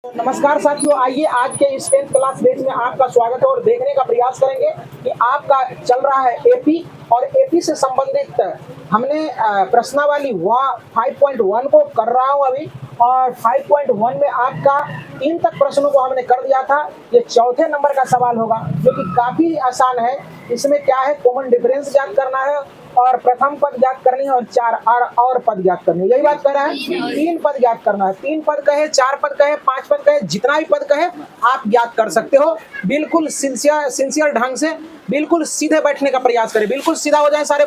नमस्कार साथियों, आइए आज के इस 10th क्लास बैच में आपका स्वागत है और देखने का प्रयास करेंगे कि आपका चल रहा है एपी और एपी से संबंधित हमने प्रश्नावली 5.1 को कर रहा हूं अभी और 5.1 में आपका 3 तक प्रश्नों को हमने कर दिया था। ये चौथे नंबर का सवाल होगा जो कि काफी आसान है। इसमें क्या है, कॉमन डिफरेंस ज्ञात करना है और प्रथम पद ज्ञात करनी है और 4 और पद ज्ञात करनी है। यही बात कर रहा है, 3 पद ज्ञात करना है। 3 पद कहे, 4 पद कहे, 5 पद कहे, जितना भी पद कहे आप ज्ञात कर सकते हो। बिल्कुल सिंसियर ढंग से बिल्कुल सीधे बैठने का प्रयास करें, बिल्कुल सीधा हो जाए सारे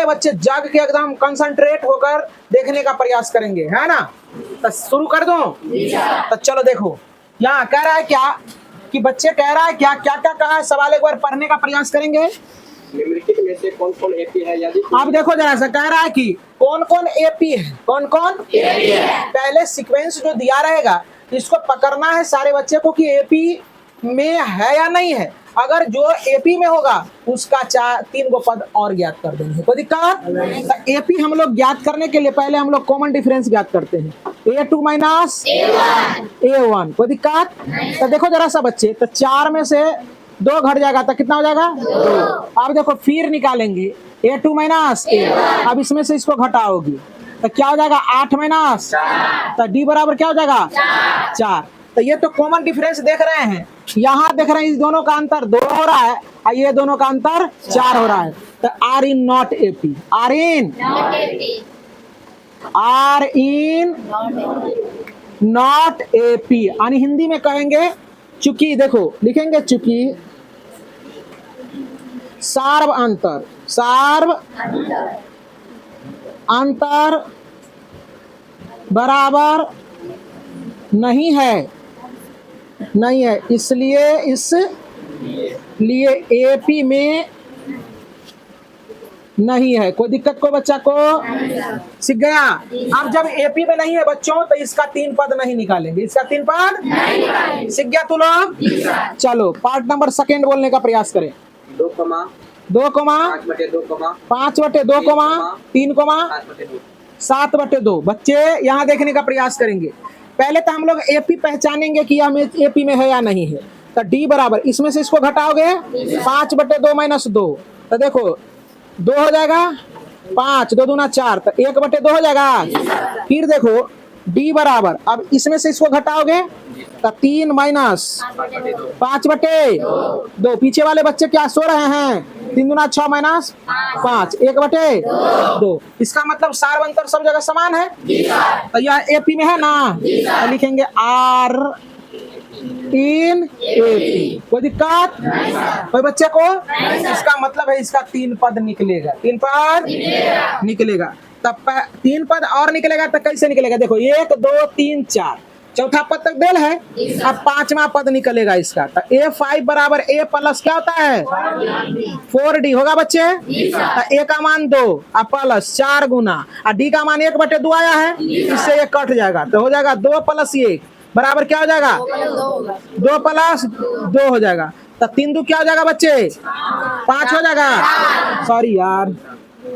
बच्चे जाग के एकदम कंसंट्रेट होकर देखने का प्रयास करेंगे, है ना। तो शुरू कर दो। तो चलो देखो, यहाँ कह रहा है क्या कि बच्चे कह रहा है क्या क्या क्या कहा है, सवाल एक बार पढ़ने का प्रयास करेंगे। निम्नलिखित में से कौन कौन एपी है? यदि आप देखो जरा सा, कह रहा है कि कौन कौन एपी है, कौन कौन एपी है। पहले सीक्वेंस जो दिया रहेगा इसको पकड़ना है सारे बच्चे को कि एपी में है या नहीं है। अगर जो एपी में होगा उसका 3 गो पद और ज्ञात कर देंगे, कोई दिक्कत। तो एपी हम लोग ज्ञात करने के लिए पहले हम लोग कॉमन डिफरेंस ज्ञात करते हैं, A2 माइनस A1, कोई दिक्कत। तो देखो जरा सा बच्चे, तो 4 में से 2 घट जाएगा तो कितना हो जाएगा 2। अब देखो फिर निकालेंगे A2 माइनस A, अब इसमें से इसको घटाओगी तो क्या हो जाएगा 8 माइनस, तो D बराबर क्या हो जाएगा 4। तो ये तो कॉमन डिफरेंस देख रहे हैं, यहाँ देख रहे हैं इस दोनों का अंतर 2 हो रहा है और ये दोनों का अंतर 4 हो रहा है। तो R in not AP, R in not AP यानी हिंदी में कहेंगे चूंकि, देखो लिखेंगे चूंकि सार्व अंतर बराबर नहीं है, इसलिए एपी में नहीं है। कोई दिक्कत को बच्चा को सीख गया। अब जब एपी में नहीं है बच्चों तो इसका 3 पद नहीं निकालेंगे, इसका 3 पद नहीं। सीख गया तू लोग। चलो पार्ट नंबर 2 बोलने का प्रयास करें। 2, 5/2, 3, 7/2। बच्चे यहाँ देखने का प्रयास करेंगे। पहले तो हम लोग एपी पहचानेंगे कि हम एपी में है या नहीं है। तो डी बराबर, इसमें से इसको घटाओगे 5/2 माइनस 2, तो देखो 2 हो जाएगा 5, 2 दूना 4, तो 1/2 हो जाएगा। फिर देखो डी बराबर, अब इसमें से इसको घटाओगे तो 3 माइनस 5/2। पीछे वाले बच्चे क्या सो रहे हैं, 3 दूना 6 माइनस 5, 1/2। इसका मतलब सार अंतर सब जगह समान है। तो यह एपी में है ना, तो लिखेंगे R in AP। कोई दिक्कत कोई बच्चे को। इसका मतलब है इसका 3 पद निकलेगा, 3 पद निकलेगा। तब 3 पद और निकलेगा तो कैसे निकलेगा, देखो 1 2 3 4, चौथा पद तक देल है। अब 5वां पद निकलेगा इसका, तो A5 बराबर A प्लस क्या होता है 4D होगा बच्चे। तो A का मान 2 और प्लस 4 गुना और D का मान 1/2 आया है, इससे ये कट जाएगा तो हो जाएगा 2 + 1 बराबर क्या हो जाएगा 2 + 2 हो जाएगा। तो 3 2 क्या हो जाएगा बच्चे 5 हो जाएगा, सॉरी यार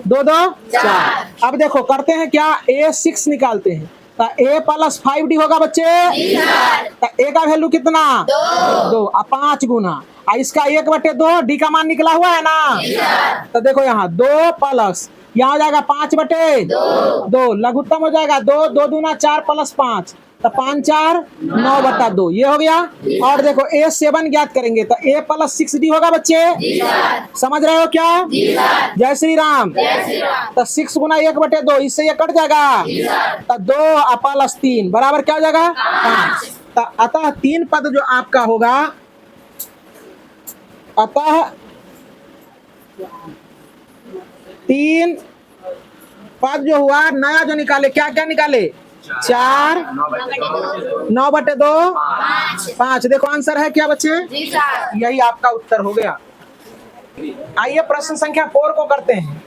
2 2 4। अब देखो करते हैं क्या, A6 निकालते हैं। तो A + 5D होगा बच्चे। तो A का वैल्यू कितना 2 और 5 गुना और इसका 1/2, D का मान निकला हुआ है ना। तो देखो यहाँ 2 प्लस यहाँ हो जाएगा 5/2, लघुत्तम हो जाएगा 2 2 दूना 4 + 5, तो 5 4 9/2 ये हो गया। और देखो A7 ज्ञात करेंगे तो A + 6D होगा बच्चे। समझ रहे हो क्या, जय श्री राम। तो 6 गुना 1/2, इससे ये कट जाएगा तो 2 और +3 बराबर क्या हो जाएगा 5। तो अतः 3 पद जो आपका होगा, अतः 3 पद जो हुआ नया जो निकाले, क्या क्या निकाले 4 9/2 5। देखो आंसर है क्या बच्चे, यही आपका उत्तर हो गया। आइए प्रश्न संख्या 4 को करते हैं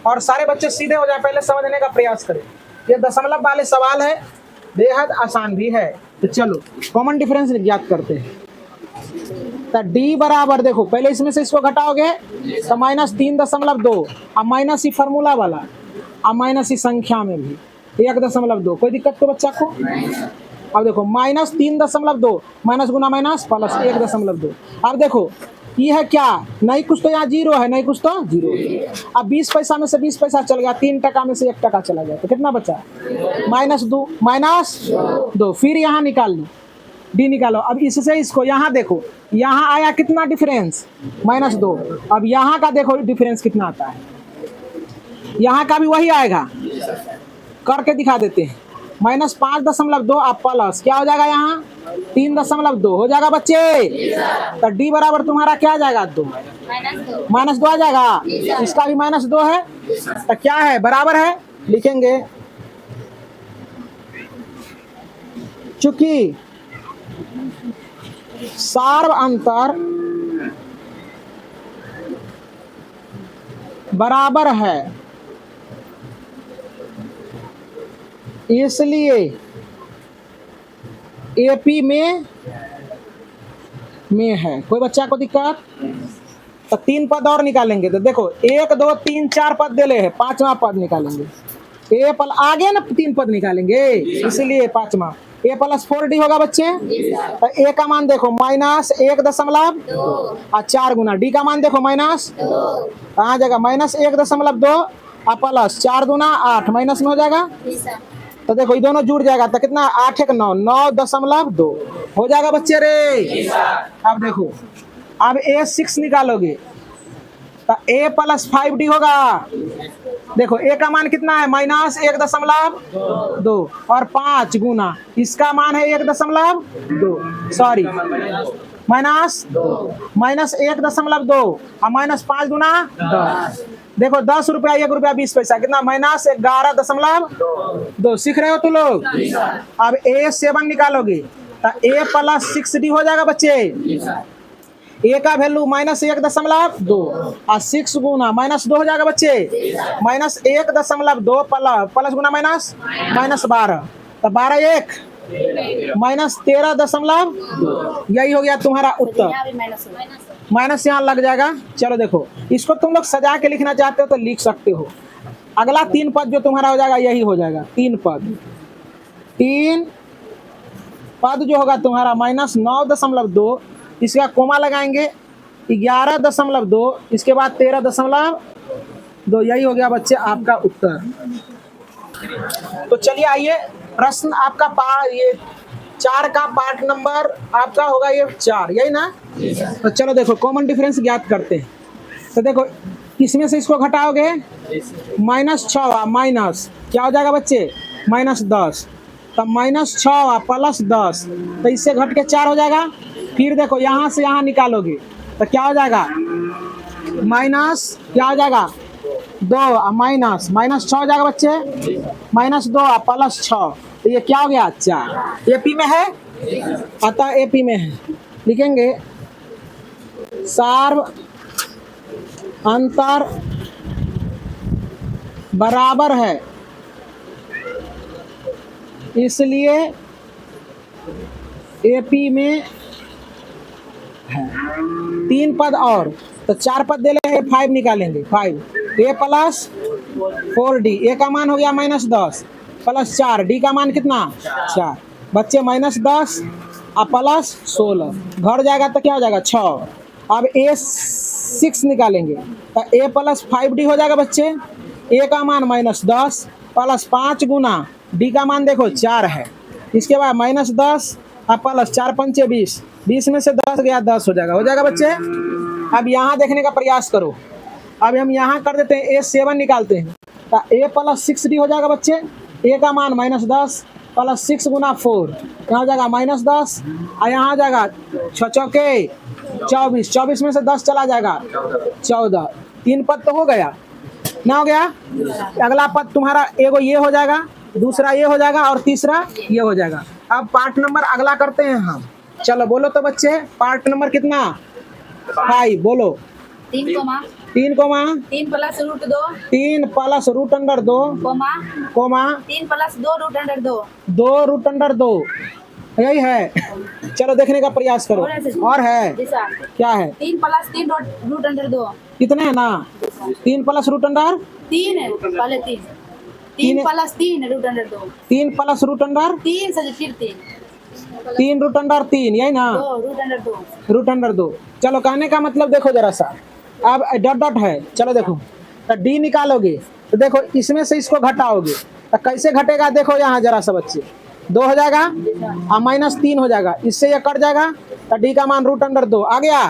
और सारे बच्चे सीधे हो जाए, पहले समझने का प्रयास करें। ये दशमलव वाले सवाल है, बेहद आसान भी है। तो चलो कॉमन डिफरेंस ज्ञात करते हैं। तो डी बराबर, देखो पहले इसमें से इसको घटाओगे तो -3.2 और माइनस ही फॉर्मूला वाला, और माइनस ही संख्या में भी 1.2। कोई दिक्कत तो बच्चा को अब देखो -3.2 माइनस गुना माइनस प्लस 1.2। अब देखो ये है क्या, नहीं कुछ तो यहाँ जीरो है, नहीं कुछ तो जीरो। अब 20 पैसा में से 20 पैसा चल गया, 3 टका में से 1 टका चला गया, तो कितना बचा? -2। फिर यहाँ निकाल लो, डी निकालो। अब इससे इसको यहाँ देखो, यहाँ आया कितना डिफरेंस? -2। अब यहाँ का देखो डिफरेंस कितना आता है, यहाँ का भी वही आएगा, करके दिखा देते हैं। -5.2 आप प्लस क्या हो जाएगा यहाँ 3.2 हो जाएगा बच्चे। तो डी बराबर तुम्हारा क्या आ जाएगा? 2 -2 आ जाएगा। इसका भी -2 है, तो क्या है? बराबर है। लिखेंगे चूंकि सार्व अंतर बराबर है इसलिए एपी में है। कोई बच्चा को दिक्कत? तो 3 पद और निकालेंगे। तो देखो 1 2 3 4 पद दे ले है, 5वां पद निकालेंगे। ए पल आगे ना 3 पद निकालेंगे, इसलिए 5वां a प्लस 4d होगा बच्चे। तो a का मान देखो -1.2 और 4 गुना, d का मान देखो माइनस आ जाएगा -1.2 और प्लस 4 गुना 8 माइनस में हो जाएगा। तो देखो ये दोनों जुड़ जाएगा, तो कितना 8 1 9 9.2 हो जाएगा बच्चे रे। अब देखो अब a6 निकालोगे तो a प्लस 5d होगा। देखो a का मान कितना है -1.2 और 5 गुना इसका मान है 1.2 सॉरी -1.2 और -5 गुना 10। देखो 10 रुपया 1 रुपया 20 पैसा कितना -11.2। सीख रहे हो तुम लोग। अब a7 निकालोगे तो a प्लस 6d हो जाएगा बच्चे। a का वैल्यू -1.2 और 6 गुना -2 हो जाएगा बच्चे। -1.2 प्लस गुना -12 तो 12 1 -13.2। यही हो गया तुम्हारा उत्तर। माइनस यहाँ लग जाएगा। चलो देखो इसको तुम लोग सजा के लिखना चाहते हो तो लिख सकते हो। अगला 3 पद जो तुम्हारा हो जाएगा यही हो जाएगा। 3 पद जो होगा तुम्हारा -9.2, इसका कोमा लगाएंगे 11.2, इसके बाद 13.2। यही हो गया बच्चे आपका उत्तर। तो चलिए आइए प्रश्न आपका ये 4 का पार्ट नंबर आपका होगा ये 4, यही ना। तो चलो देखो कॉमन डिफरेंस ज्ञात करते हैं। तो देखो इसमें से इसको घटाओगे -6 माइनस क्या हो जाएगा बच्चे -10। तो -6 प्लस 10 तो इससे घट के 4 हो जाएगा। फिर देखो यहाँ से यहाँ निकालोगे तो क्या हो जाएगा माइनस क्या हो जाएगा 2 -6 हो जाएगा बच्चे। -2 प्लस 6 तो ये क्या हो गया 4। एपी में है, अतः एपी में है। लिखेंगे सार्व अंतर बराबर है इसलिए एपी में है। 3 पद और, तो 4 पद दे ले 5 निकालेंगे। 5 a प्लस 4d, a का मान हो गया -10 प्लस 4, d का मान कितना 4 बच्चे -10 और प्लस 16 घर जाएगा तो क्या हो जाएगा 6। अब a6 निकालेंगे तो a प्लस 5d हो जाएगा बच्चे। a का मान -10 प्लस 5 गुना d का मान देखो 4 है। इसके बाद -10 और प्लस 4 पंचे 20, 20 में से 10 गया 10 हो जाएगा बच्चे। अब यहाँ देखने का प्रयास करो। अब हम यहाँ कर देते हैं a7 निकालते हैं तो a प्लस 6d हो जाएगा बच्चे। a का मान -10 प्लस 6 गुना 4 यहाँ हो जाएगा -10 और यहाँ हो जाएगा 6 चौके 24, 24 में से 10 चला जाएगा 14। 3 पद तो हो गया ना, हो गया। अगला पद तुम्हारा एगो ये हो जाएगा, दूसरा ये हो जाएगा और तीसरा ये हो जाएगा। अब पार्ट नंबर अगला करते हैं हम। चलो बोलो तो बच्चे पार्ट नंबर कितना 5 बोलो। 3 comma 3 plus √2 3 plus √2 comma 3 plus 2 √2 2 √2 यही है। चलो देखने का प्रयास करो। और है क्या है 3 प्लस 3 √2 कितने है ना 3 प्लस √3 3 है पहले 3 प्लस 3 √2 3 प्लस √3 3 से फिर 3 3 रूट अंडर 3, यही ना, 2 रूट अंडर 2। Root under 2। चलो कहने का मतलब देखो जरा सा, अब डॉट डॉट है, चलो देखो, तो डी निकालोगे तो देखो इसमें से इसको घटाओगे तो कैसे घटेगा, देखो यहाँ जरा सा बच्चे, 2 हो जाएगा और माइनस 3 हो जाएगा, इससे ये कट जाएगा तो डी का मान रूट अंडर 2 आ गया।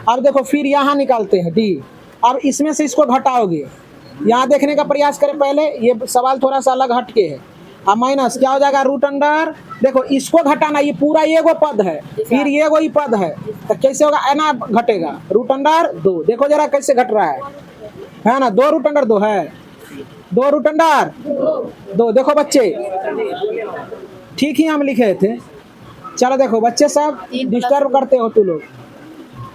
अब देखो फिर यहाँ निकालते हैं डी, अब इसमें से इसको घटाओगे, यहाँ देखने का प्रयास करें पहले, ये सवाल थोड़ा सा अलग हटके है। अब माइनस क्या हो जाएगा, रूट अंडर, देखो इसको घटाना, ये पूरा ये वो पद है, फिर ये वो ही पद है, तो कैसे होगा, है ना, घटेगा रूट अंडर 2। देखो जरा कैसे घट रहा है ना, 2 रूट अंडर 2 है, 2 रूट अंडर 2। देखो बच्चे ठीक ही हम लिखे थे। चलो देखो बच्चे सब डिस्टर्ब करते हो तू लोग।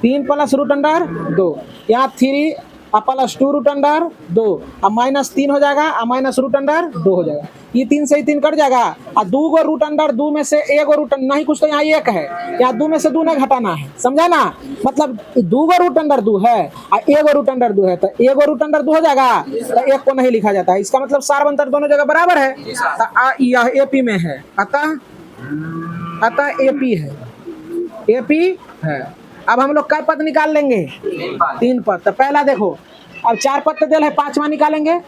3 प्लस रूट अंडर 2, यहाँ 3 प्लस 2 रूट अंडर 2, अब माइनस 3 हो जाएगा और माइनस रूट अंडर 2 हो जाएगा, ये 3 से ही 3 कट जाएगा और 2 गो रूट अंडर 2 में से 1 गो रूट नहीं, कुछ तो यहाँ 1 है, यहाँ 2 में से 2 नहीं घटाना है, समझा ना, मतलब 2 गो रूट अंडर 2 है और 1 गो रूट अंडर 2 है, तो 1 गो रूट अंडर 2 हो जाएगा, तो 1 को नहीं लिखा जाता है, इसका मतलब सार अंतर दोनों जगह बराबर है, तो यह एपी में है, अतः एपी है, एपी है। अब हम लोग काय पद निकाल लेंगे, 3 पद। तो पहला देखो, अब 4 पद तो दिल है, 5वां निकालेंगे,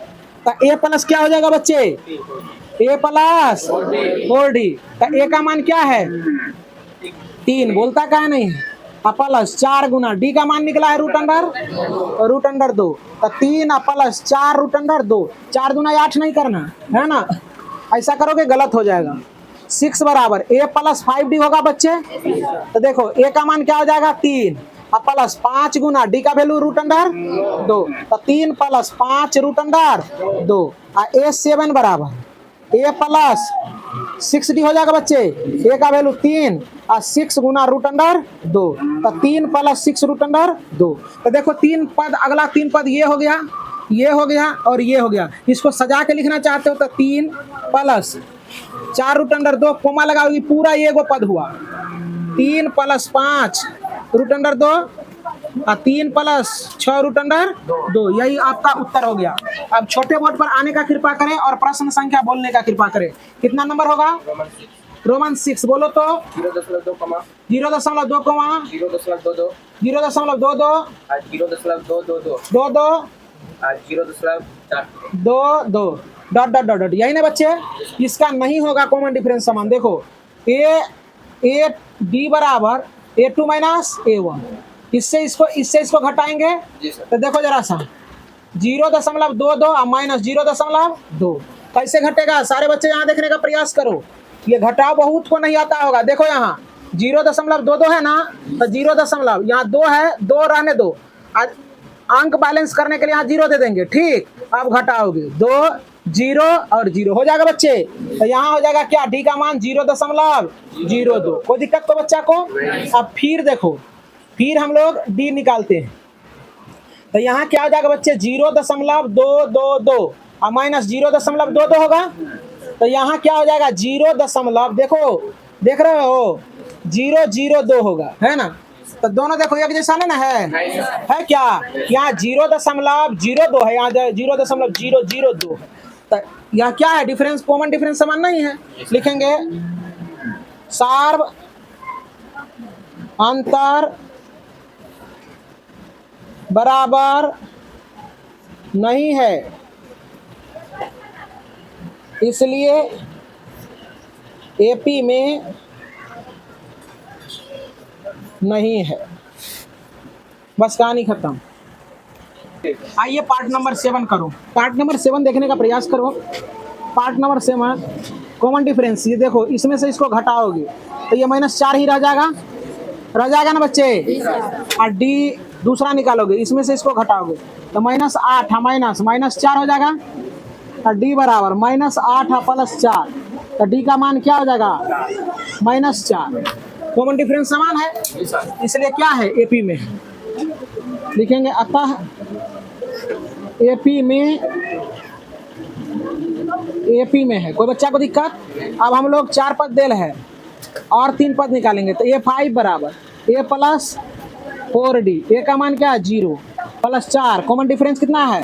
तो ए प्लस क्या हो जाएगा बच्चे, ए प्लस 4d, तो ए का मान क्या है 3, बोलता क्या नहीं है, प्लस 4 गुना डी का मान निकला है रूट अंडर 2, तो 3 प्लस 4 रूट अंडर 2, 4 दूना 8 नहीं करना है ना, ऐसा करोगे गलत हो जाएगा। 6 बराबर ए प्लस 5d होगा बच्चे, तो देखो ए का मान क्या हो जाएगा 3 प्लस 5 गुना डी का वैल्यू रूट अंडर 2, तो 3 प्लस 5 रूट अंडर 2, और ए 7 बराबर ए प्लस 6d हो जाएगा बच्चे, ए का वैल्यू 3 और 6 गुना रूट अंडर 2, तो 3 प्लस 6 रूट अंडर 2। तो देखो 3 पद, अगला 3 पद ये हो गया, ये हो गया और ये हो गया, इसको सजा के लिखना चाहते हो तो 3 प्लस 4 रूट अंडर 2 कोमा लगाओगी, पूरा ये वो पद हुआ, 3 प्लस 5 रूट अंडर 2 और 3 प्लस 6 रूट अंडर 2, यही आपका उत्तर हो गया। अब छोटे बोर्ड पर आने का कृपा करें और प्रश्न संख्या बोलने का कृपा करें। कितना नंबर होगा, रोमन 6 बोलो तो 0.2 कमा 0.2 कमा 0.22 0.22 0.222 22 0.4 डॉट डॉट डॉट डॉट, यही ना बच्चे, इसका नहीं होगा कॉमन डिफरेंस समान। देखो ए डी बराबर a2 माइनस a1, इससे इसको घटाएंगे तो देखो जरा सा 0.22 और माइनस 0.2, कैसे घटेगा, सारे बच्चे यहाँ देखने का प्रयास करो, ये घटाव बहुत को नहीं आता होगा। देखो यहाँ 0.22 है ना, तो 0. यहाँ 2 है, 2 रहने दो, अंक बैलेंस करने के लिए यहाँ 0 दे देंगे, ठीक। अब घटाओगे 2 0 और 0 हो जाएगा बच्चे, तो यहाँ हो जाएगा क्या, डी का मान 0.02, कोई दिक्कत तो बच्चा को। अब फिर देखो, फिर हम लोग डी निकालते हैं, तो यहाँ क्या हो जाएगा बच्चे 0.222 और माइनस 0.22 होगा, तो यहाँ क्या हो जाएगा 0. देखो देख रहे हो 0.02 होगा, है ना, तो दोनों देखो एक जैसा नहीं ना है क्या, यहाँ 0.02 है, यहाँ 0.002 है, तो यहाँ क्या है डिफरेंस, कॉमन डिफरेंस समान नहीं है, लिखेंगे सार्व अंतर बराबर नहीं है, इसलिए एपी में नहीं है। बस कहानी खत्म। आइए पार्ट नंबर 7 करो, पार्ट नंबर 7 देखने का प्रयास करो। पार्ट नंबर 7 कॉमन डिफरेंस, ये देखो इसमें से इसको घटाओगे तो ये -4 ही रह जाएगा ना बच्चे, और डी दूसरा निकालोगे, इसमें से इसको घटाओगे तो -8 माइनस 4 हो जाएगा, और डी बराबर -8 प्लस 4, तो डी का मान क्या हो जाएगा -4। कॉमन डिफरेंस समान है, इसलिए क्या है एपी में, लिखेंगे अतः एपी में है। कोई बच्चा को दिक्कत। अब हम लोग 4 पद देल है और 3 पद निकालेंगे, तो A5 बराबर a प्लस 4d, ए का मान क्या है 0 प्लस 4, कॉमन डिफरेंस कितना है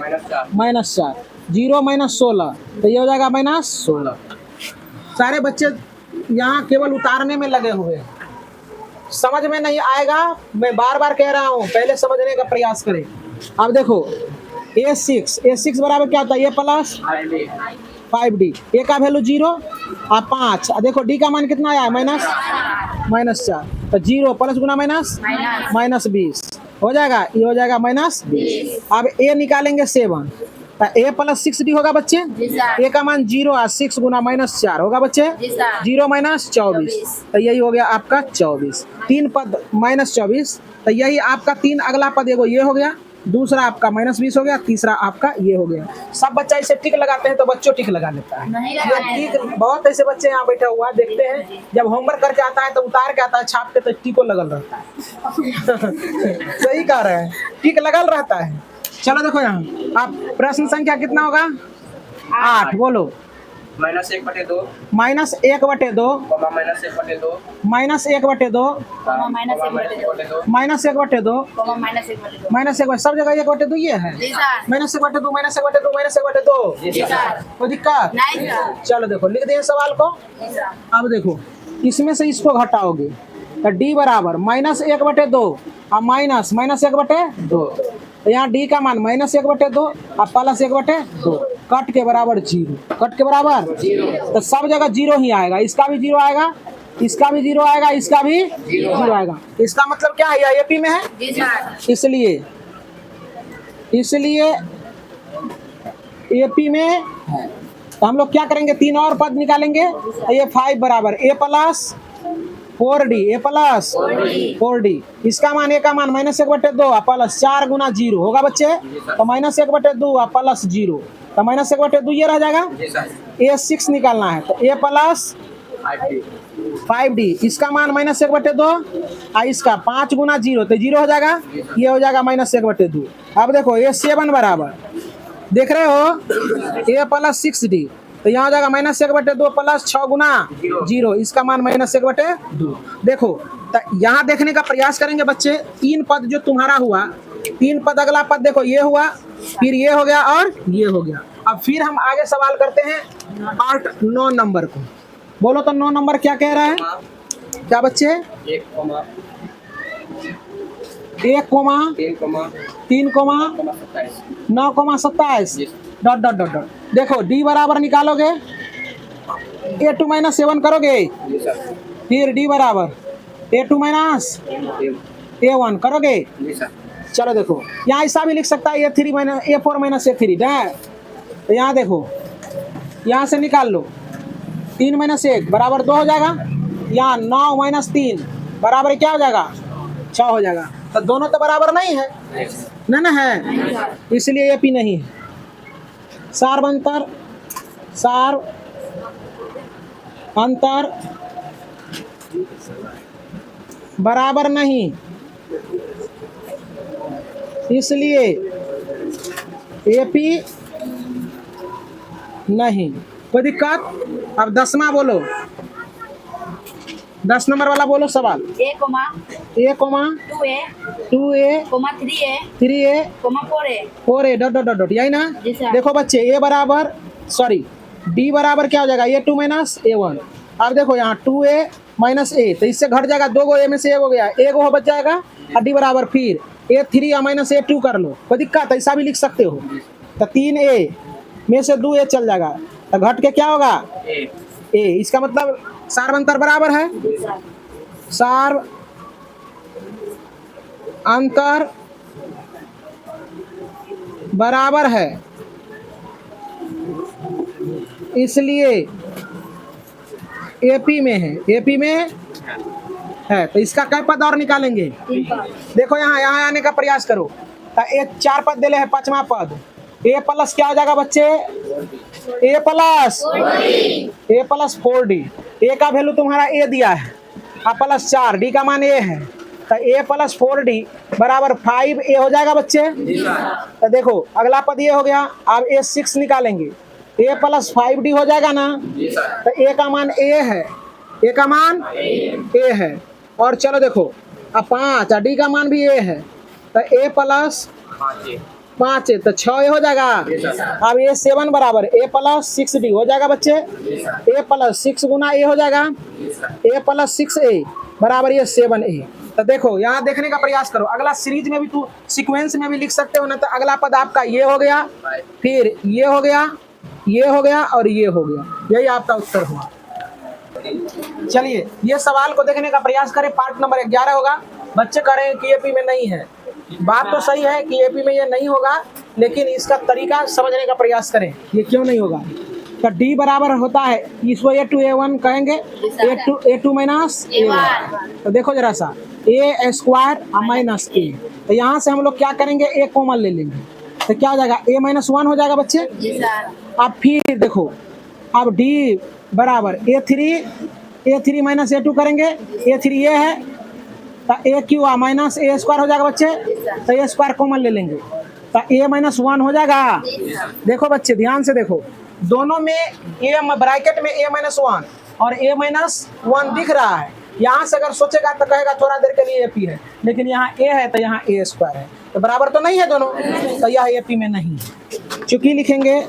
-4, 0 -16, तो ये हो जाएगा -16। सारे बच्चे यहाँ केवल उतारने में लगे हुए हैं, समझ में नहीं आएगा। मैं बार बार कह रहा हूँ, पहले समझने का प्रयास करें। अब देखो A6 बराबर क्या होता है, A प्लस 5D, A का वैल्यू 0 और 5। देखो D का मान कितना आया है, -4, तो 0 प्लस गुना माइनस -20 हो जाएगा, ये हो जाएगा -20। अब A निकालेंगे 7, तो A प्लस 6D होगा बच्चे। A का मान 0 और 6 गुना -4 होगा बच्चे, 0 -24, तो यही हो गया आपका 24। 3 पद -24, तो यही आपका 3 अगला पद एगो ये हो गया, दूसरा आपका -20 हो गया, तीसरा आपका ये हो गया। सब बच्चा इसे टिक लगाते हैं तो बच्चों टिक लगा लेता है। नहीं ये लगाए टिक बहुत ऐसे बच्चे यहाँ बैठे हुआ है, देखते हैं जब होमवर्क करके आता है तो उतार के आता है, छाप के तो टिको लगल रहता है। सही कह रहे हैं, टिक लगल रहता है। चलो देखो यहाँ, आप प्रश्न संख्या कितना होगा, 8 बोलो। -1/2 -1/2 -1/2 -1/2 -1/2 -1, सब जगह 1/2 ये है। -1/2 कोई दिक्कत? चलो देखो, लिख दिए सवाल को। अब देखो इसमें से इसको घटाओगे तो D बराबर -1/2 और -1/2, तो यहाँ D का मान -1/2 और प्लस 1/2, कट के बराबर 0, कट के बराबर 0, तो सब जगह 0 ही आएगा। इसका भी 0 आएगा, इसका भी 0 आएगा, इसका भी 0 आएगा। इसका मतलब क्या है, यह AP में है, इसलिए AP में है। तो हम लोग क्या करेंगे, 3 और पद निकालेंगे। तो ये 5 बराबर A प्लस 4D, इसका मान, A का मान -1/2 प्लस 4 गुना 0 होगा बच्चे, तो -1/2 प्लस 0, तो -1/2 ये रह जाएगा। A6 निकालना है, तो A प्लस 5D, इसका मान -1/2 और इसका 5 गुना 0, तो 0 हो जाएगा, ये हो जाएगा -1/2। अब देखो A7 बराबर, देख रहे हो, A प्लस 6D, तो यहाँ हो जाएगा -1/2 प्लस 6 गुना 0, इसका मान -1/2। देखो तो यहाँ देखने का प्रयास करेंगे बच्चे, 3 पद जो तुम्हारा हुआ, 3 पद अगला पद देखो ये हुआ, फिर ये हो गया और ये हो गया। अब फिर हम आगे सवाल करते हैं पार्ट 9 नंबर को। बोलो तो 9 नंबर क्या कह रहा है, क्या बच्चे? 1, 3, 9,27 डॉट। देखो D बराबर निकालोगे, A2 - 7 करोगे, फिर D बराबर A2 - A1 करोगे। चलो देखो यहाँ ऐसा भी लिख सकता है, A4 - A3 है। तो यहाँ देखो, यहाँ से निकाल लो, 3 - 1 बराबर 2 हो जाएगा, यहाँ 9 - 3 बराबर क्या हो जाएगा, 6 हो जाएगा। तो दोनों तो बराबर नहीं है, ना है, इसलिए AP नहीं है। सार अंतर बराबर नहीं, इसलिए AP नहीं। कोई दिक्कत? अब 10वां बोलो, 10 नंबर वाला बोलो सवाल। A, 2A 3A 4A dot, यही ना। जी सर। देखो बच्चे D बराबर क्या हो जाएगा, A2 - A1। अब देखो यहाँ 2A - A, तो इससे घट जाएगा, 2 गो A में से 1 हो गया, 1 हो बच जाएगा, और D बराबर फिर A3 या -A2 कर लो। कोई दिक्कत? ऐसा भी लिख सकते हो। तो 3A में से 2A चल जाएगा, तो घट के क्या होगा, A। इसका मतलब सार अंतर बराबर है, सार अंतर बराबर है, इसलिए AP में है, AP में है। तो इसका कई पद और निकालेंगे। देखो यहाँ आने का प्रयास करो, तो ये 4 पद दिले है, 5वां पद A प्लस क्या हो जाएगा बच्चे, A प्लस 4D। A का वैल्यू तुम्हारा A दिया है, प्लस 4, D का मान A है, तो A प्लस 4D बराबर 5A हो जाएगा बच्चे। तो देखो अगला पद ये हो गया। अब A6 निकालेंगे, A प्लस 5D हो जाएगा ना, तो A का मान A है, A का मान A है। और चलो देखो अब 5, D का मान भी A है, तो A प्लस 5 तो 6 हो जाएगा। अब ये 7 बराबर a प्लस 6d हो जाएगा बच्चे। a प्लस 6 गुना a हो जाएगा। a प्लस 6a बराबर ये 7a। तो देखो यहाँ देखने का प्रयास करो, अगला सीरीज में भी तू सीक्वेंस में भी लिख सकते हो ना। तो अगला पद आपका ये हो गया, फिर ये हो गया, ये हो गया और ये हो गया। यही आपका उत्तर हुआ। चलिए ये सवाल को देखने का प्रयास करें। पार्ट नंबर 11 होगा। बच्चे कह रहे हैं कि एपी में नहीं है। बात तो सही है कि एपी में ये नहीं होगा, लेकिन इसका तरीका समझने का प्रयास करें ये क्यों नहीं होगा। तो डी बराबर होता है, इसको a2 a1 कहेंगे, a2 माइनस a1। तो देखो जरा सा a स्क्वायर माइनस a। तो यहाँ से हम लोग क्या करेंगे, a कॉमन ले लेंगे। तो क्या हो जाएगा, a माइनस 1 हो जाएगा बच्चे। अब फिर देखो, अब d बराबर a3 माइनस a2 करेंगे। a3 ये है तो a Q minus a square हो जाएगा बच्चे। तो a स्क्वायर कॉमन ले लेंगे तो a माइनस 1 हो जाएगा। देखो बच्चे ध्यान से देखो, दोनों में a ब्रैकेट में a माइनस 1 और a माइनस 1 दिख रहा है। यहाँ से अगर सोचेगा तो कहेगा थोड़ा देर के लिए AP है, लेकिन यहाँ a है तो यहाँ a स्क्वायर है, तो बराबर तो नहीं है दोनों। तो यह AP में नहीं है। चूंकि लिखेंगे,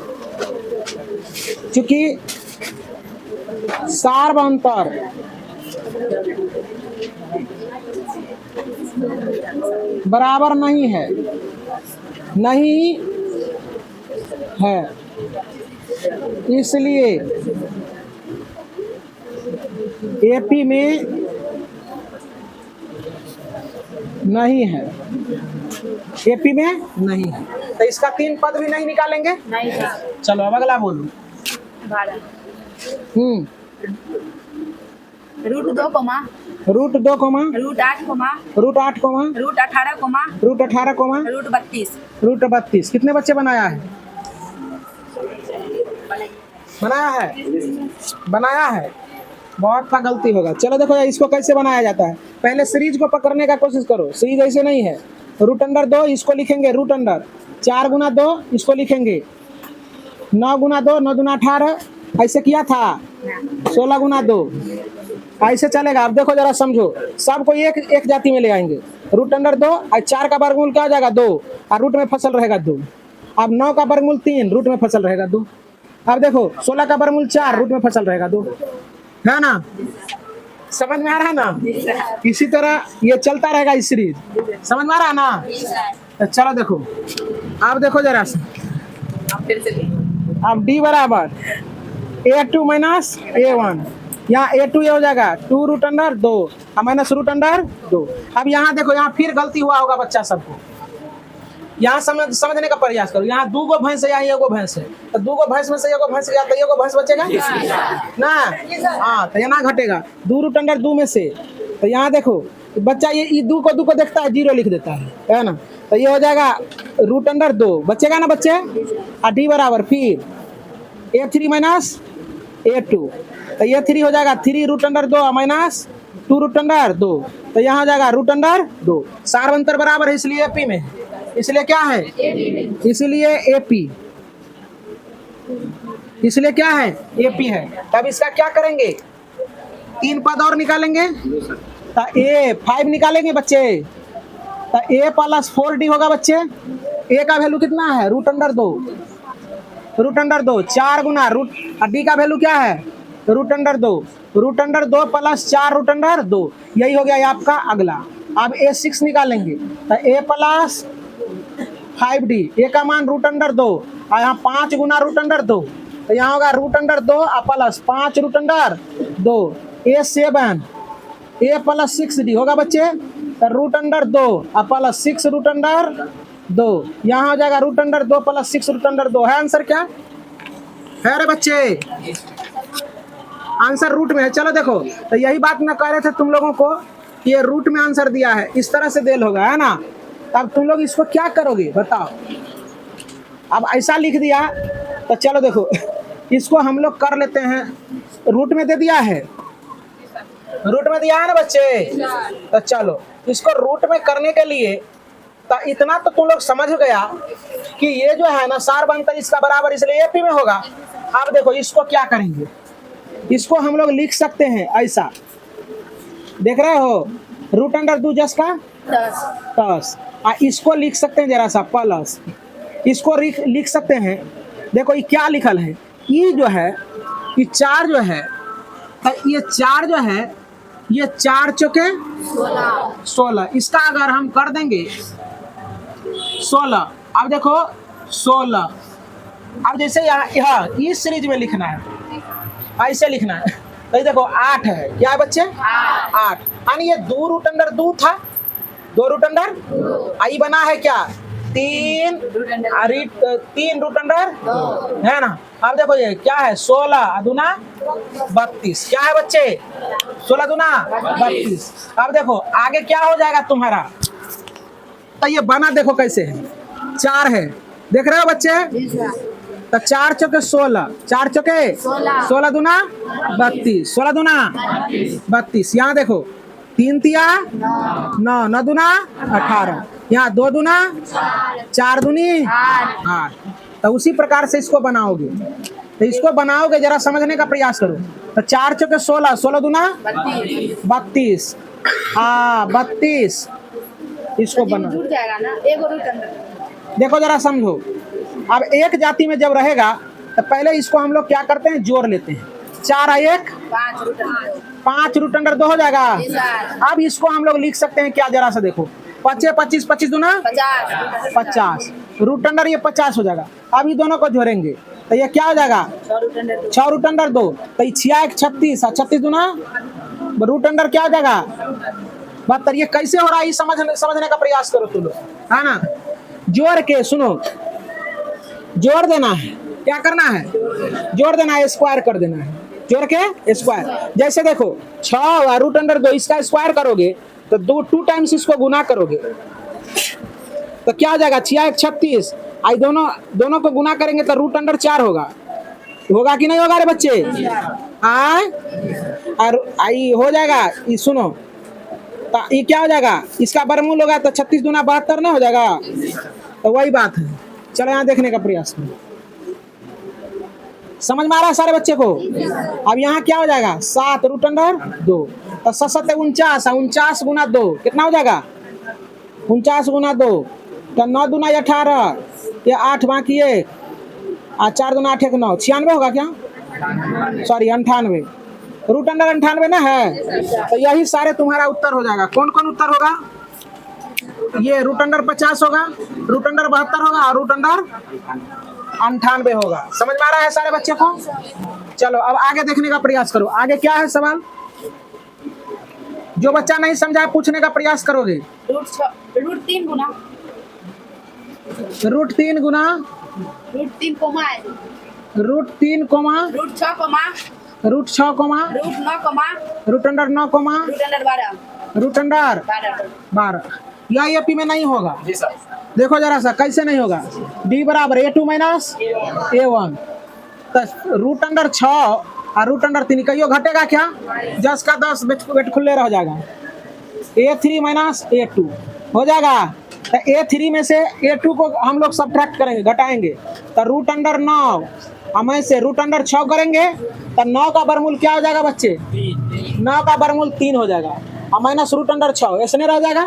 चूंकि सार्वंतर बराबर नहीं है, नहीं है, इसलिए एपी में नहीं है, एपी में नहीं है। तो इसका 3 पद भी नहीं निकालेंगे। नहीं है। चलो अब अगला बोलो। Root 2 comma root 2 comma root 8 comma root 8 comma root 18 comma root 18 comma root 32। Root 32 कितने बच्चे बनाया है? बनाया है, बनाया है। बहुत सा गलती होगा। चलो देखो इसको कैसे बनाया जाता है। पहले सीरीज को पकड़ने का कोशिश करो। सीरीज ऐसे नहीं है। रूट अंडर 2 इसको लिखेंगे रूट अंडर 4 गुना 2 इसको लिखेंगे 9 गुना 2 9 दूना 18। ऐसे किया था 16 गुना 2 ऐसे चलेगा। अब देखो जरा समझो, सबको एक जाति में ले आएंगे। रूट अंडर 2 और 4 का वर्गमूल क्या हो जाएगा 2 और रूट में फसल रहेगा 2। अब 9 का वर्गमूल 3 रूट में फसल रहेगा 2। अब देखो 16 का वर्गमूल 4 रूट में फसल रहेगा 2, है ना? समझ में आ रहा है ना? इसी तरह ये चलता रहेगा इस सीरीज। समझ में आ रहा है ना? तो चलो देखो, अब देखो जरा सा, अब डी बराबर a2 माइनस a1। यहाँ a2 ये हो जाएगा 2 root under 2 minus root under 2। अब यहाँ देखो, यहाँ फिर गलती हुआ होगा बच्चा सबको। यहाँ समझने का प्रयास करो। यहाँ 2 गो भैंस है, यहाँ 1 गो भैंस है। तो 2 गो भैंस में से 1 गो भैंस गया तो 1 गो भैंस बचेगा ना? हाँ, तो यहाँ घटेगा 2 रूट अंडर 2 में से। तो यहाँ देखो बच्चा ये 2 को देखता है 0 लिख देता है ना? तो ये हो जाएगा रूट अंडर 2 बचेगा ना बच्चे। और डी बराबर फिर a3 माइनस a2। तो ये 3 हो जाएगा 3 root under 2 minus 2 root under 2। तो यहाँ हो जाएगा रूट अंडर 2। सार्वंतर बराबर है इसलिए एपी में, इसलिए क्या है, इसलिए एपी, इसलिए क्या है, एपी है। तब इसका क्या करेंगे, 3 पद और निकालेंगे। तो a5 निकालेंगे बच्चे। तो a प्लस 4d होगा बच्चे। a का वैल्यू कितना है, रूट अंडर 2, रूट अंडर 2 4 गुना रूट, और डी का वैल्यू क्या है, root under 2, root under 2 plus 4 root under 2। यही हो गया आपका अगला। अब a6 निकालेंगे। तो a प्लस 5d, a का मान रूट अंडर 2 और यहाँ 5 गुना रूट अंडर 2। तो यहाँ होगा root under 2 plus 5 root under 2। a7 a plus 6d होगा बच्चे। तो root under 2 plus 6 root under 2। यहाँ हो जाएगा root under 2 plus 6 root under 2। है आंसर क्या है रे बच्चे? आंसर रूट में है। चलो देखो, तो यही बात मैं कह रहे थे तुम लोगों को, ये रूट में आंसर दिया है, इस तरह से देल होगा, है ना? अब तुम लोग इसको क्या करोगे बताओ। अब ऐसा लिख दिया तो चलो देखो इसको हम लोग कर लेते हैं। रूट में दे दिया है, रूट में दिया है ना बच्चे। तो चलो इसको रूट में करने के लिए तो इतना तो तुम लोग समझ गया कि ये जो है ना सार्वंतर इसका बराबर, इसलिए एपी में होगा। अब देखो इसको क्या करेंगे, इसको हम लोग लिख सकते हैं ऐसा, देख रहे हो, रूट अंडर 2 जस का 10। इसको लिख सकते हैं जरा सा प्लस इसको लिख सकते हैं। देखो ये क्या लिखल है, ये जो है, ये 4 जो है, ये 4 जो है, ये 4 चौके 16। इसका अगर हम कर देंगे 16, अब देखो 16, अब जैसे यहाँ इस सीरीज में लिखना है, ऐसे लिखना है, तो ये देखो 8 है, क्या है बच्चे 8, यानी ये 2 रूट अंडर 2 था, 2 रूट अंडर आई बना है क्या 3 रूट अंडर है ना। अब देखो ये क्या है 16 दूना 32, क्या है बच्चे 16 दूना 32। अब देखो आगे क्या हो जाएगा तुम्हारा, तो ये बना देखो कैसे है, 4 है, देख रहे हो बच्चे, तो 4 चौके 16, 4 चौके 16 दूना 32, 16 दूना 32। यहाँ देखो 3 तिया 9, 9 दूना 18, यहाँ 2 दूना 4 दूनी 8। तो उसी प्रकार से इसको बनाओगे, तो इसको बनाओगे जरा समझने का प्रयास करो। तो 4 चौके 16, 16 दूना 32, हाँ 32, इसको बना देखो जरा समझो। अब एक जाति में जब रहेगा तो पहले इसको हम लोग क्या करते हैं, जोड़ लेते हैं, 4 और 1 5 रूट अंडर 2 हो जाएगा। अब इसको हम लोग लिख सकते हैं क्या, जरा सा देखो, 25 25 25 दूना 50, रूट अंडर ये 50 हो जाएगा। अब ये दोनों को जोड़ेंगे तो ये क्या हो जाएगा 6 रूट अंडर 2, तो ये 6 1 36, 36 दूना रूट अंडर क्या हो जाएगा 72। ये कैसे हो रहा है, ये समझने का प्रयास करो तुम लोग, है ना। जोड़ के सुनो, जोड़ देना है, क्या करना है, जोड़ देना है, स्क्वायर कर देना है, जोड़ के स्क्वायर। जैसे देखो 6 और रूट अंडर 2 इसका स्क्वायर करोगे तो 2 टाइम्स इसको गुना करोगे तो क्या हो जाएगा 6 1 36, आई दोनों को गुना करेंगे तो रूट अंडर 4 होगा कि नहीं होगा रे बच्चे, और आई हो जाएगा, ये सुनो, तो ये क्या हो जाएगा, इसका वर्गमूल होगा तो 36 दूना 72 नहीं हो जाएगा। तो वही बात है, चलो यहाँ देखने का प्रयास करो, समझ में आ रहा है सारे बच्चे को। अब यहाँ क्या हो जाएगा 7 रूट अंडर 2, तो 7 7 49, 49 गुना 2 कितना हो जाएगा 49 गुना 2, तो 9 दूना 18, ये 8 बाकी 1, 4 दूना 8 1 9, 96 होगा क्या, सॉरी 98, रूट अंडर 98 ना है। तो यही सारे तुम्हारा उत्तर हो जाएगा। कौन कौन उत्तर होगा, ये रूट अंडर 50 होगा, रूट अंडर 72 होगा, और रूट अंडर 98 होगा। समझ में आ रहा है सारे बच्चे को। चलो अब आगे देखने का प्रयास करो, आगे क्या है सवाल, जो बच्चा नहीं समझा पूछने का प्रयास करोगे। रूट 3 गुना रूट 3 गुना रूट 3 कोमा है, root 3 comma root 6 comma root 6 comma root 9 comma root under 9 comma root under 12 root under 12। या एपी में नहीं होगा, जी सर। देखो जरा सा कैसे नहीं होगा, डी बराबर A2 माइनस A1, तो रूट अंडर 6 और रूट अंडर 3 कहियो घटेगा क्या, 10 का 10 बेट खुले रह जाएगा, A3 माइनस A2 हो जाएगा। तो A3 में से A2 को हम लोग सब्ट्रैक्ट करेंगे, घटाएंगे, तो रूट अंडर 9 हमें से रूट अंडर 6 करेंगे तो 9 का वर्गमूल क्या हो जाएगा बच्चे, 9 का वर्गमूल 3 हो जाएगा, और माइनस रूट अंडर 6 ऐसे नहीं रह जाएगा।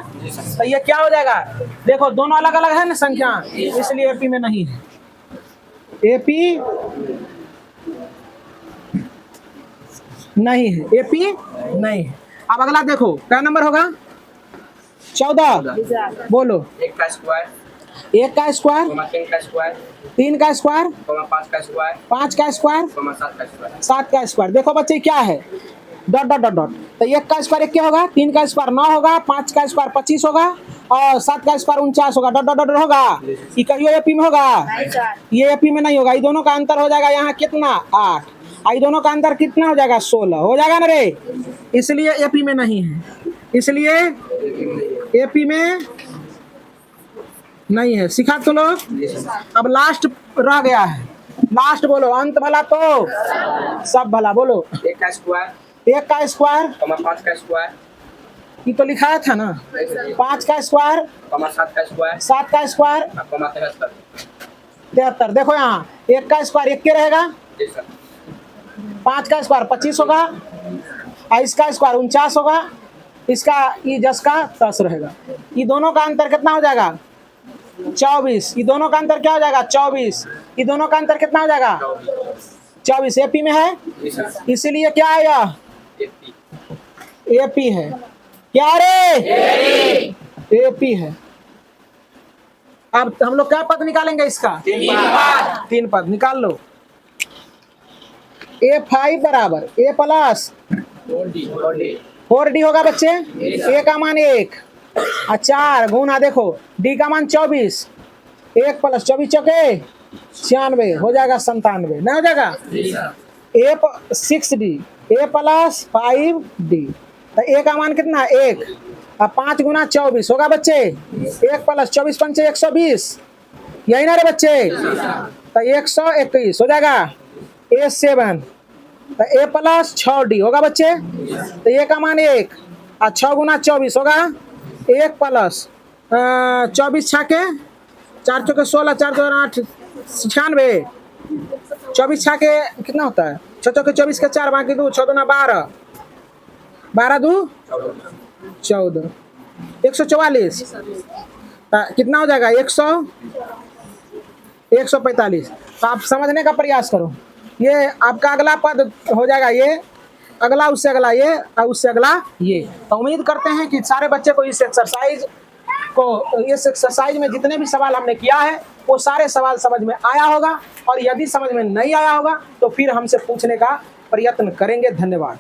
तो ये क्या हो जाएगा, देखो दोनों अलग अलग है ना संख्या, इसलिए एपी में नहीं है, एपी नहीं है, एपी नहीं है। अब अगला देखो क्या नंबर होगा 14, बोलो। 1 का स्क्वायर 1 का स्क्वायर 3 का स्क्वायर 3 का स्क्वायर 5 का स्क्वायर 5 का स्क्वायर 7 का स्क्वायर 7 का स्क्वायर। देखो बच्चे क्या है, डॉट डॉट डॉट डॉट, तो 1 का स्क्वायर 1 क्या होगा, 3 का स्क्वायर 9 होगा, 5 का स्क्वायर 25 होगा, और 7 का स्क्वायर 49 होगा, डॉट डॉट डॉट होगा। ये कहियो एपी में होगा, ये एपी में नहीं होगा। ये दोनों का अंतर हो जाएगा यहाँ कितना 8, ये दोनों का अंतर कितना हो जाएगा 16 हो जाएगा ना रे, इसलिए एपी में नहीं है, इसलिए एपी में नहीं है। सिखा तो लोग। अब लास्ट रह गया है, लास्ट बोलो, अंत भला तो सब भला, बोलो। 1 का स्क्वायर 1 का स्क्वायर 5 का स्क्वायर, ये तो लिखाया था ना, 5 का स्क्वायर 7 का स्क्वायर 7 का स्क्वायर 73। देखो यहाँ 1 का स्क्वायर 1 के रहेगा, जी सर। 5 का स्क्वायर 25 होगा, और इसका स्क्वायर 49 होगा, इसका ये 10 का 10 रहेगा। ये दोनों का अंतर कितना हो जाएगा 24। ये दोनों का अंतर क्या हो जाएगा? 24। ये दोनों का अंतर कितना हो जाएगा? 24। एपी में है, जी सर। इसीलिए क्या आया? एपी। एपी है। क्या रे? एपी है। अब हम लोग क्या पद निकालेंगे इसका? 3 पद निकाल लो। A5 बराबर A प्लस 4D होगा बच्चे। A का मान 1 और 4 गुना देखो D का मान 24। 1 प्लस 24 चौके 96 हो जाएगा 97 ना हो जाएगा? A 6D A plus 5D तो A का मान कितना? 1 और 5 गुना 24 होगा बच्चे। 1 प्लस 24 पंचे 120 यही ना रे बच्चे? तो 121 हो जाएगा। A7 तो A प्लस 6D होगा बच्चे। तो A का मान 1 और 6 गुना 24 होगा 1 प्लस 24 छाके 4 चौके 16 4 2 8 96 24 छाके कितना होता है? 6 चौके 24 के 4 बाकी 2 6 दूना 12 12 2 14 144 कितना हो जाएगा? 145। तो आप समझने का प्रयास करो। ये आपका अगला पद हो जाएगा, ये अगला उससे अगला ये और उससे अगला ये। तो उम्मीद करते हैं कि सारे बच्चे को इस एक्सरसाइज में जितने भी सवाल हमने किया है वो सारे सवाल समझ में आया होगा, और यदि समझ में नहीं आया होगा तो फिर हमसे पूछने का प्रयत्न करेंगे। धन्यवाद।